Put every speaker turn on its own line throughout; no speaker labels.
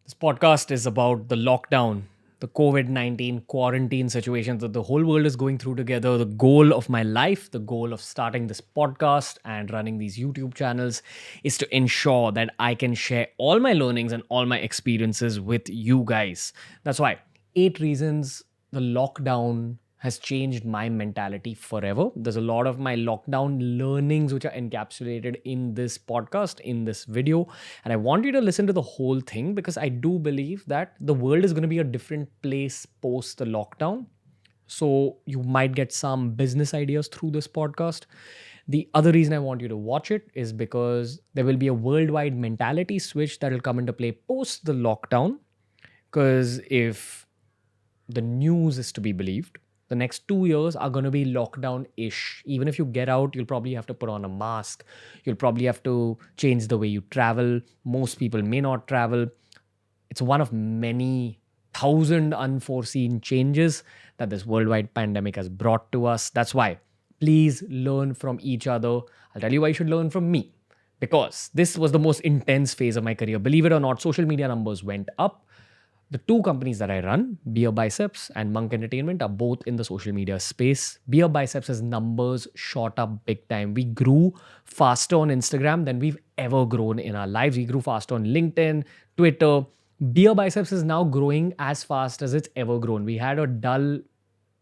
This podcast is about the lockdown, the COVID-19 quarantine situations that the whole world is going through together. The goal of my life, the goal of starting this podcast and running these YouTube channels is to ensure that I can share all my learnings and all my experiences with you guys. That's why 8 reasons the lockdown has changed my mentality forever. There's a lot of my lockdown learnings which are encapsulated in this podcast, in this video. And I want you to listen to the whole thing because I do believe that the world is going to be a different place post the lockdown. So you might get some business ideas through this podcast. The other reason I want you to watch it is because there will be a worldwide mentality switch that will come into play post the lockdown. Because if the news is to be believed, the next 2 years are going to be lockdown ish. Even if you get out, you'll probably have to put on a mask. You'll probably have to change the way you travel. Most people may not travel. It's one of many thousand unforeseen changes that this worldwide pandemic has brought to us. That's why please learn from each other. I'll tell you why you should learn from me. Because this was the most intense phase of my career. Believe it or not, social media numbers went up. The two companies that I run, BeerBiceps and Monk Entertainment, are both in the social media space. BeerBiceps' numbers shot up big time. We grew faster on Instagram than we've ever grown in our lives. We grew faster on LinkedIn, Twitter. BeerBiceps is now growing as fast as it's ever grown. We had a dull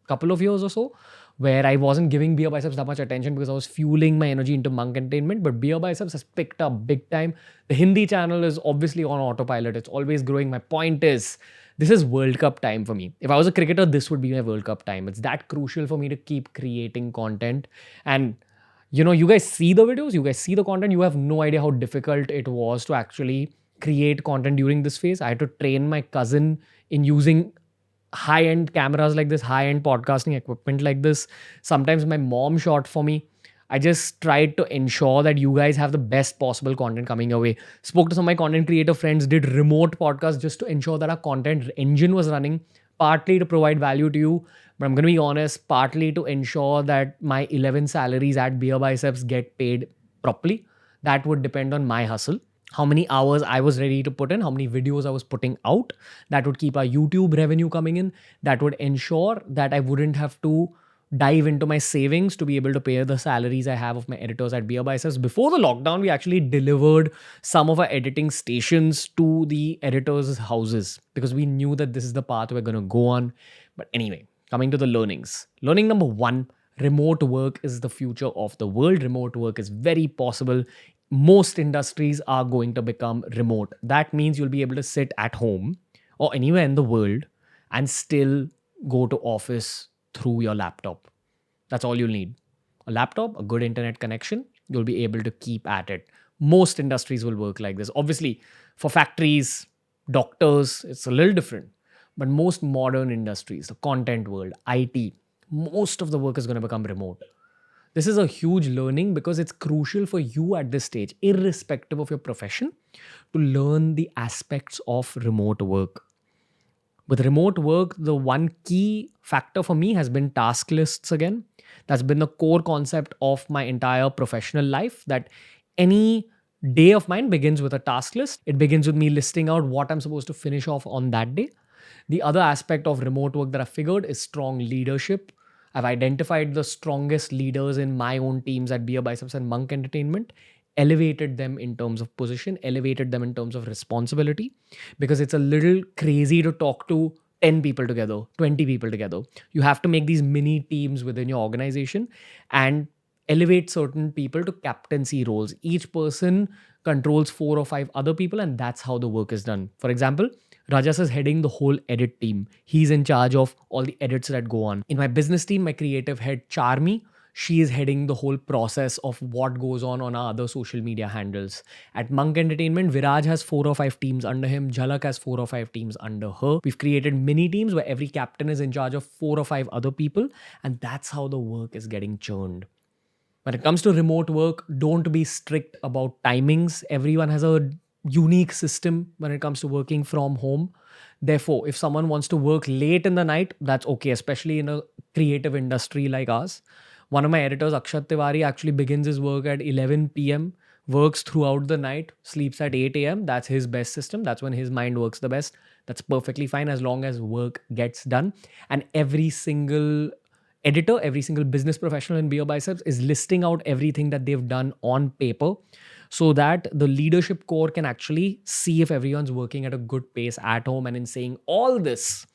couple of years or so where I wasn't giving BeerBiceps that much attention because I was fueling my energy into Monk Entertainment. But BeerBiceps has picked up big time. The Hindi channel is obviously on autopilot. It's always growing. My point is, this is World Cup time for me. If I was a cricketer, this would be my World Cup time. It's that crucial for me to keep creating content. And you guys see the videos, you guys see the content. You have no idea how difficult it was to actually create content during this phase. I had to train my cousin in using high-end cameras like this, high-end podcasting equipment like this. Sometimes my mom shot for me. I just tried to ensure that you guys have the best possible content coming your way. Spoke to some of my content creator friends, did remote podcasts just to ensure that our content engine was running, partly to provide value to you. But I'm going to be honest, partly to ensure that my 11 salaries at BeerBiceps get paid properly. That would depend on my hustle, how many hours I was ready to put in, how many videos I was putting out. That would keep our YouTube revenue coming in. That would ensure that I wouldn't have to dive into my savings to be able to pay the salaries I have of my editors at BeerBiceps. Before the lockdown, we actually delivered some of our editing stations to the editors' houses because we knew that this is the path we're going to go on. But anyway, coming to the learnings. Learning number one, remote work is the future of the world. Remote work is very possible. Most industries are going to become remote. That means you'll be able to sit at home or anywhere in the world and still go to office through your laptop. That's all you'll need. A laptop, a good internet connection, you'll be able to keep at it. Most industries will work like this. Obviously, for factories, doctors, it's a little different. But most modern industries, the content world, IT, most of the work is going to become remote. This is a huge learning because it's crucial for you at this stage, irrespective of your profession, to learn the aspects of remote work. With remote work, the one key factor for me has been task lists again. That's been the core concept of my entire professional life, that any day of mine begins with a task list. It begins with me listing out what I'm supposed to finish off on that day. The other aspect of remote work that I figured is strong leadership. I've identified the strongest leaders in my own teams at BeerBiceps and Monk Entertainment, elevated them in terms of position, elevated them in terms of responsibility, because it's a little crazy to talk to 10 people together, 20 people together. You have to make these mini teams within your organization and elevate certain people to captaincy roles. Each person controls 4 or 5 other people, and that's how the work is done. For example, Rajas is heading the whole edit team. He's in charge of all the edits that go on. In my business team, my creative head, Charmi, she is heading the whole process of what goes on our other social media handles. At Monk Entertainment, Viraj has 4 or 5 teams under him. Jhalak has 4 or 5 teams under her. We've created mini teams where every captain is in charge of 4 or 5 other people. And that's how the work is getting churned. When it comes to remote work, don't be strict about timings. Everyone has a unique system when it comes to working from home. Therefore, if someone wants to work late in the night, that's okay, especially in a creative industry like ours. One of my editors, Akshat Tiwari, actually begins his work at 11 p.m., works throughout the night, sleeps at 8 a.m. That's his best system. That's when his mind works the best. That's perfectly fine as long as work gets done. And every single editor, every single business professional in BeerBiceps is listing out everything that they've done on paper so that the leadership core can actually see if everyone's working at a good pace at home. And in saying all this,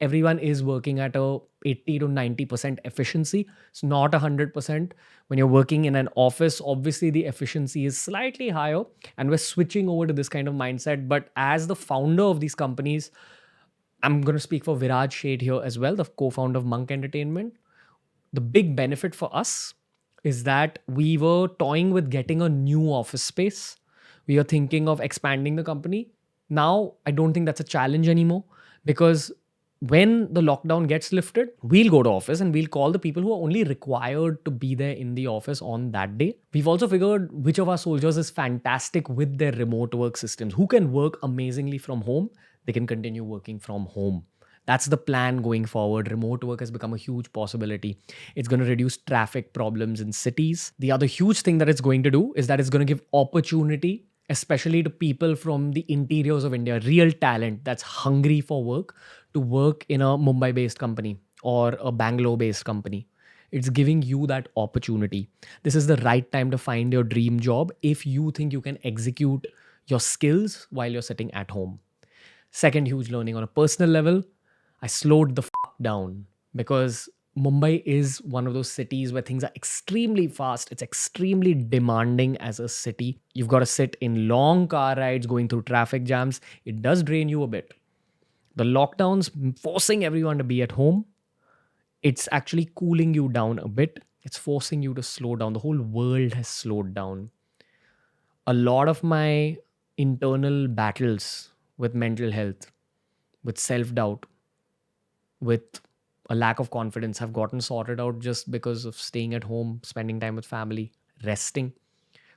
everyone is working at a 80 to 90% efficiency. It's not 100%. When you're working in an office, obviously the efficiency is slightly higher, and we're switching over to this kind of mindset. But as the founder of these companies, I'm going to speak for Viraj Sheth here as well, the co-founder of Monk Entertainment. The big benefit for us is that we were toying with getting a new office space. We are thinking of expanding the company. Now, I don't think that's a challenge anymore, because when the lockdown gets lifted, we'll go to office and we'll call the people who are only required to be there in the office on that day. We've also figured which of our soldiers is fantastic with their remote work systems. Who can work amazingly from home? They can continue working from home. That's the plan going forward. Remote work has become a huge possibility. It's going to reduce traffic problems in cities. The other huge thing that it's going to do is that it's going to give opportunity, especially to people from the interiors of India, real talent that's hungry for work, to work in a Mumbai based company or a Bangalore based company. It's giving you that opportunity. This is the right time to find your dream job if you think you can execute your skills while you're sitting at home. Second huge learning on a personal level, I slowed the down, because Mumbai is one of those cities where things are extremely fast. It's extremely demanding as a city. You've got to sit in long car rides, going through traffic jams. It does drain you a bit. The lockdowns forcing everyone to be at home, it's actually cooling you down a bit. It's forcing you to slow down. The whole world has slowed down. A lot of my internal battles with mental health, with self doubt, with a lack of confidence have gotten sorted out just because of staying at home, spending time with family, resting,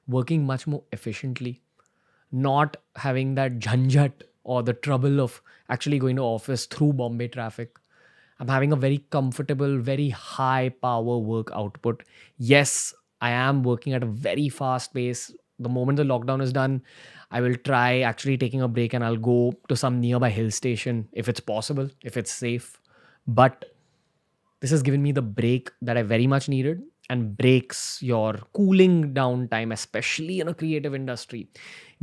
working much more efficiently, not having that jhanjat or the trouble of actually going to office through Bombay traffic. I'm having a very comfortable, very high power work output. Yes, I am working at a very fast pace. The moment the lockdown is done, I will try actually taking a break and I'll go to some nearby hill station if it's possible, if it's safe. But this has given me the break that I very much needed, and breaks your cooling down time, especially in a creative industry,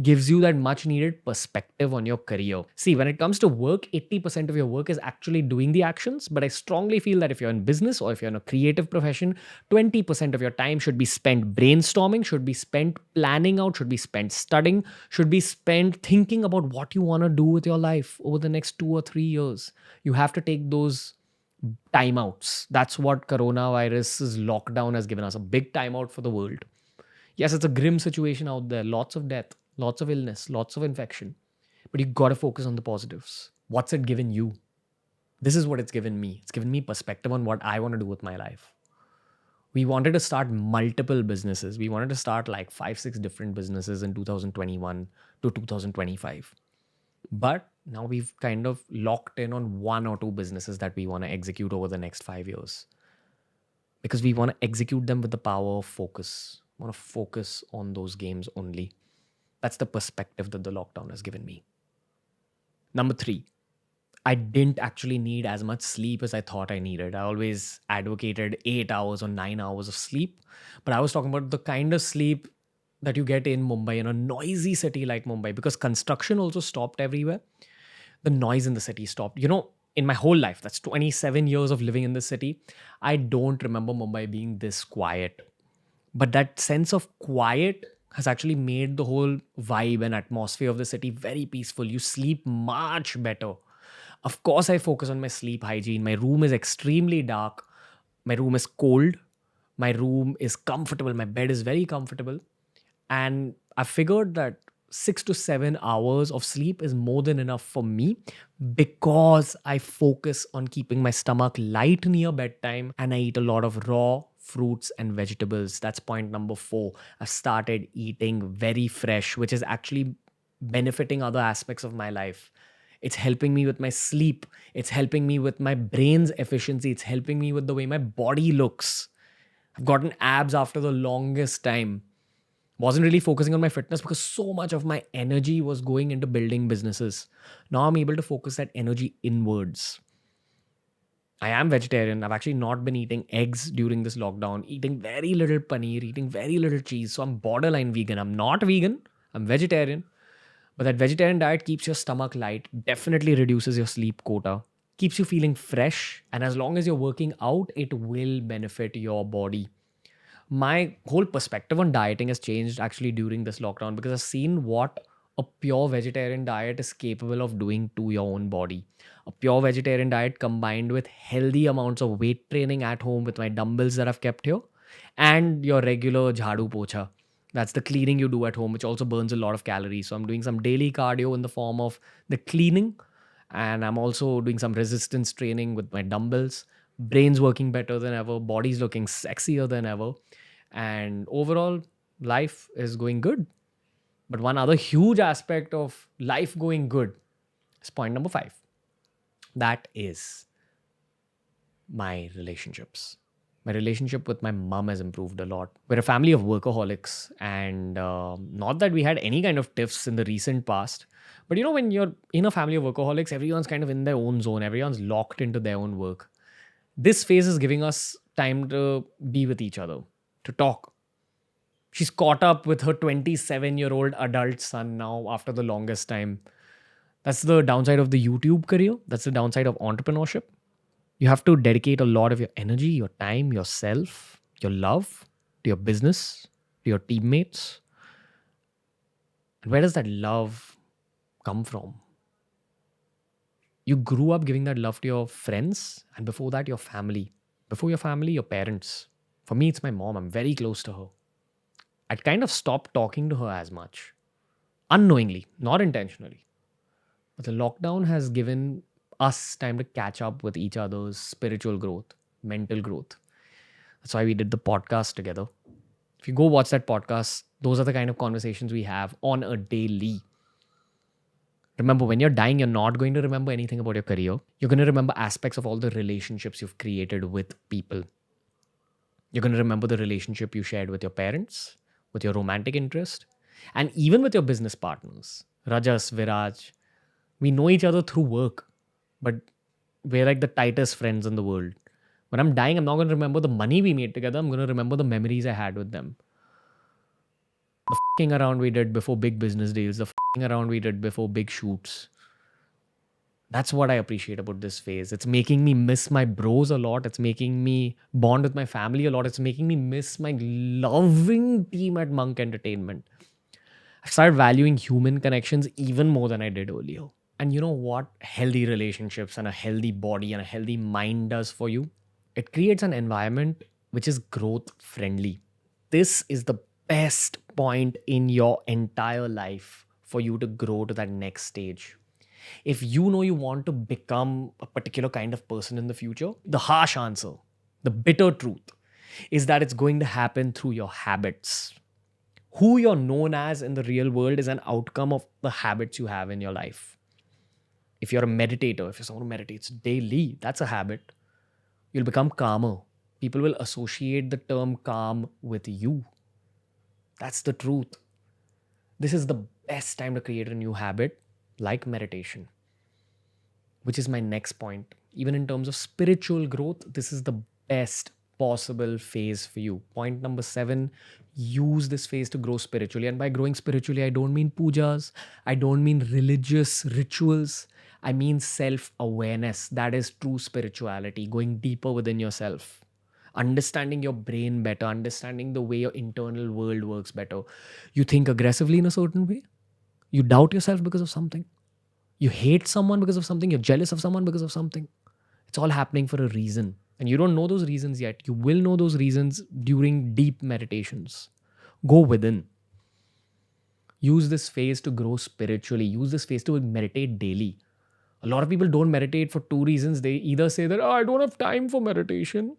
gives you that much needed perspective on your career. See, when it comes to work, 80% of your work is actually doing the actions. But I strongly feel that if you're in business or if you're in a creative profession, 20% of your time should be spent brainstorming, should be spent planning out, should be spent studying, should be spent thinking about what you want to do with your life over the next 2 or 3 years. You have to take those timeouts. That's what coronavirus's lockdown has given us, a big timeout for the world. Yes, it's a grim situation out there, lots of death, lots of illness, lots of infection. But you got to focus on the positives. What's it given you? This is what it's given me. It's given me perspective on what I want to do with my life. We wanted to start multiple businesses. We wanted to start like 5, 6 different businesses in 2021 to 2025. But now we've kind of locked in on 1 or 2 businesses that we want to execute over the next 5 years, because we want to execute them with the power of focus. We want to focus on those games only. That's the perspective that the lockdown has given me. Number 3, I didn't actually need as much sleep as I thought I needed. I always advocated 8 hours or 9 hours of sleep, but I was talking about the kind of sleep that you get in Mumbai, in a noisy city like Mumbai, because construction also stopped everywhere. The noise in the city stopped. In my whole life, that's 27 years of living in this city, I don't remember Mumbai being this quiet. But that sense of quiet has actually made the whole vibe and atmosphere of the city very peaceful. You sleep much better. Of course, I focus on my sleep hygiene. My room is extremely dark. My room is cold. My room is comfortable. My bed is very comfortable. And I figured that 6 to 7 hours of sleep is more than enough for me, because I focus on keeping my stomach light near bedtime and I eat a lot of raw fruits and vegetables. That's point number 4. I've started eating very fresh, which is actually benefiting other aspects of my life. It's helping me with my sleep. It's helping me with my brain's efficiency. It's helping me with the way my body looks. I've gotten abs after the longest time. Wasn't really focusing on my fitness because so much of my energy was going into building businesses. Now I'm able to focus that energy inwards. I am vegetarian. I've actually not been eating eggs during this lockdown, eating very little paneer, eating very little cheese. So I'm borderline vegan. I'm not vegan, I'm vegetarian. But that vegetarian diet keeps your stomach light, definitely reduces your sleep quota, keeps you feeling fresh. And as long as you're working out, it will benefit your body. My whole perspective on dieting has changed actually during this lockdown because I've seen what a pure vegetarian diet is capable of doing to your own body. A pure vegetarian diet combined with healthy amounts of weight training at home with my dumbbells that I've kept here and your regular jhadu pocha. That's the cleaning you do at home, which also burns a lot of calories. So I'm doing some daily cardio in the form of the cleaning, and I'm also doing some resistance training with my dumbbells. Brain's working better than ever, body's looking sexier than ever, and overall, life is going good. But one other huge aspect of life going good is point number 5. That is my relationships. My relationship with my mom has improved a lot. We're a family of workaholics, and not that we had any kind of tiffs in the recent past. But when you're in a family of workaholics, everyone's kind of in their own zone, everyone's locked into their own work. This phase is giving us time to be with each other, to talk. She's caught up with her 27-year-old adult son now after the longest time. That's the downside of the YouTube career. That's the downside of entrepreneurship. You have to dedicate a lot of your energy, your time, yourself, your love to your business, to your teammates. And where does that love come from? You grew up giving that love to your friends, and before that, your family. Before your family, your parents. For me, it's my mom. I'm very close to her. I'd kind of stopped talking to her as much, unknowingly, not intentionally. But the lockdown has given us time to catch up with each other's spiritual growth, mental growth. That's why we did the podcast together. If you go watch that podcast, those are the kind of conversations we have on a daily. Remember, when you're dying, you're not going to remember anything about your career. You're going to remember aspects of all the relationships you've created with people. You're going to remember the relationship you shared with your parents, with your romantic interest, and even with your business partners. Rajas, Viraj, we know each other through work, but we're like the tightest friends in the world. When I'm dying, I'm not going to remember the money we made together. I'm going to remember the memories I had with them. The f***ing around we did before big business deals, the f***ing around we did before big shoots. That's what I appreciate about this phase. It's making me miss my bros a lot. It's making me bond with my family a lot. It's making me miss my loving team at Monk Entertainment. I've started valuing human connections even more than I did earlier. And you know what healthy relationships and a healthy body and a healthy mind does for you? It creates an environment which is growth friendly. This is the best point in your entire life for you to grow to that next stage. If you know you want to become a particular kind of person in the future, the harsh answer, the bitter truth, is that it's going to happen through your habits. Who you're known as in the real world is an outcome of the habits you have in your life. If you're a meditator, if you're someone who meditates daily, that's a habit. You'll become calmer. People will associate the term calm with you. That's the truth. This is the best time to create a new habit like meditation, which is my next point. Even in terms of spiritual growth, this is the best possible phase for you. Point number 7, use this phase to grow spiritually. And by growing spiritually, I don't mean pujas, I don't mean religious rituals. I mean self-awareness. That is true spirituality, going deeper within yourself. Understanding your brain better, understanding the way your internal world works better. You think aggressively in a certain way. You doubt yourself because of something. You hate someone because of something. You're jealous of someone because of something. It's all happening for a reason. And you don't know those reasons yet. You will know those reasons during deep meditations. Go within. Use this phase to grow spiritually. Use this phase to meditate daily. A lot of people don't meditate for 2 reasons. They either say that, I don't have time for meditation.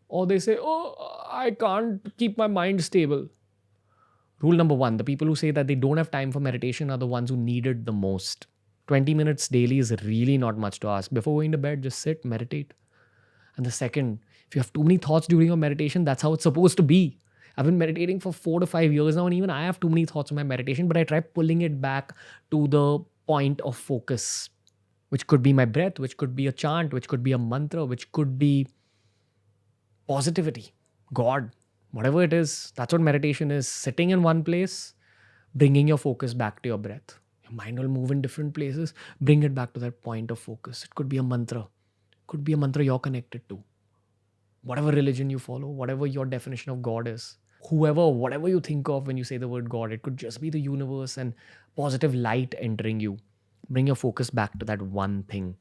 Or they say, I can't keep my mind stable. Rule number 1, the people who say that they don't have time for meditation are the ones who need it the most. 20 minutes daily is really not much to ask. Before going to bed, just sit, meditate. And the second, if you have too many thoughts during your meditation, that's how it's supposed to be. I've been meditating for 4 to 5 years now, and even I have too many thoughts on my meditation, but I try pulling it back to the point of focus, which could be my breath, which could be a chant, which could be a mantra, which could be positivity, God, whatever it is. That's what meditation is: sitting in one place, bringing your focus back to your breath. Your mind will move in different places, bring it back to that point of focus. It could be a mantra, could be a mantra you're connected to, whatever religion you follow, whatever your definition of God is, whoever, whatever you think of when you say the word God. It could just be the universe and positive light entering you. Bring your focus back to that one thing.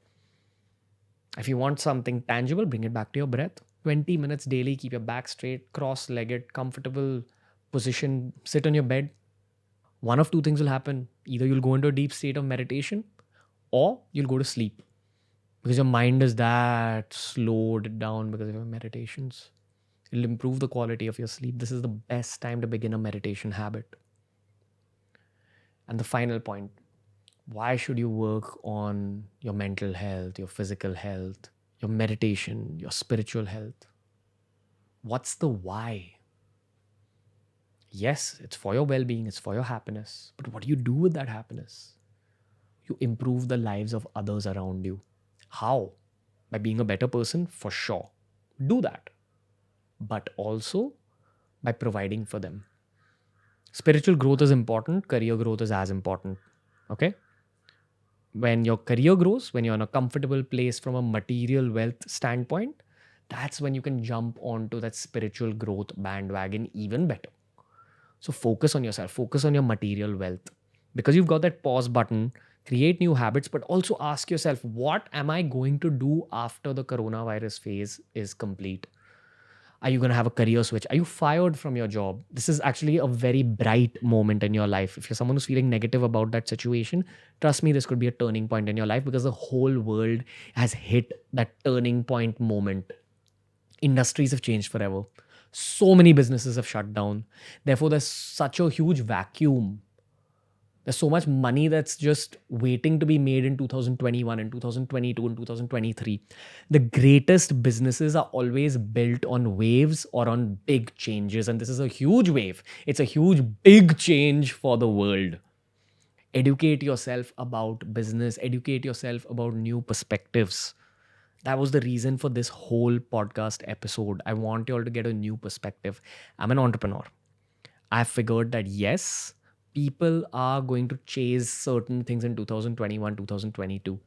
If you want something tangible, bring it back to your breath. 20 minutes daily, keep your back straight, cross legged, comfortable position, sit on your bed. One of two things will happen: either you'll go into a deep state of meditation, or you'll go to sleep, because your mind is that slowed down because of your meditations. It'll improve the quality of your sleep. This is the best time to begin a meditation habit. And the final point: why should you work on your mental health, your physical health, your meditation, your spiritual health? What's the why? Yes, it's for your well being, it's for your happiness. But what do you do with that happiness? You improve the lives of others around you. How? By being a better person, for sure. Do that. But also by providing for them. Spiritual growth is important, career growth is as important. Okay? When your career grows, when you're in a comfortable place from a material wealth standpoint, that's when you can jump onto that spiritual growth bandwagon even better. So focus on yourself, focus on your material wealth. Because you've got that pause button, create new habits, but also ask yourself, what am I going to do after the coronavirus phase is complete? Are you going to have a career switch? Are you fired from your job? This is actually a very bright moment in your life. If you're someone who's feeling negative about that situation, trust me, this could be a turning point in your life, because the whole world has hit that turning point moment. Industries have changed forever. So many businesses have shut down. Therefore, there's such a huge vacuum. There's so much money that's just waiting to be made in 2021 and 2022 and 2023. The greatest businesses are always built on waves or on big changes. And this is a huge wave. It's a huge, big change for the world. Educate yourself about business, educate yourself about new perspectives. That was the reason for this whole podcast episode. I want you all to get a new perspective. I'm an entrepreneur. I've figured that yes, people are going to chase certain things in 2021, 2022.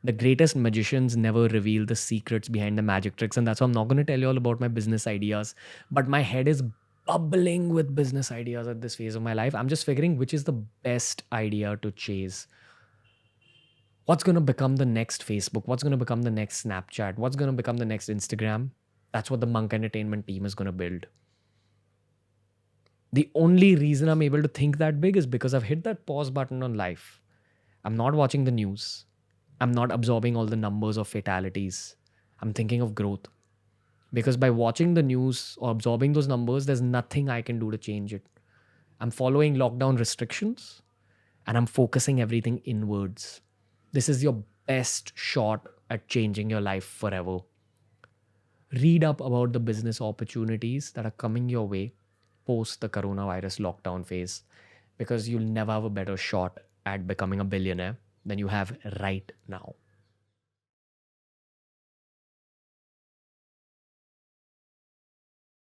The greatest magicians never reveal the secrets behind the magic tricks. And that's why I'm not going to tell you all about my business ideas. But my head is bubbling with business ideas at this phase of my life. I'm just figuring which is the best idea to chase. What's going to become the next Facebook? What's going to become the next Snapchat? What's going to become the next Instagram? That's what the Monk Entertainment team is going to build. The only reason I'm able to think that big is because I've hit that pause button on life. I'm not watching the news. I'm not absorbing all the numbers of fatalities. I'm thinking of growth. Because by watching the news or absorbing those numbers, there's nothing I can do to change it. I'm following lockdown restrictions and I'm focusing everything inwards. This is your best shot at changing your life forever. Read up about the business opportunities that are coming your way post the coronavirus lockdown phase, because you'll never have a better shot at becoming a billionaire than you have right now.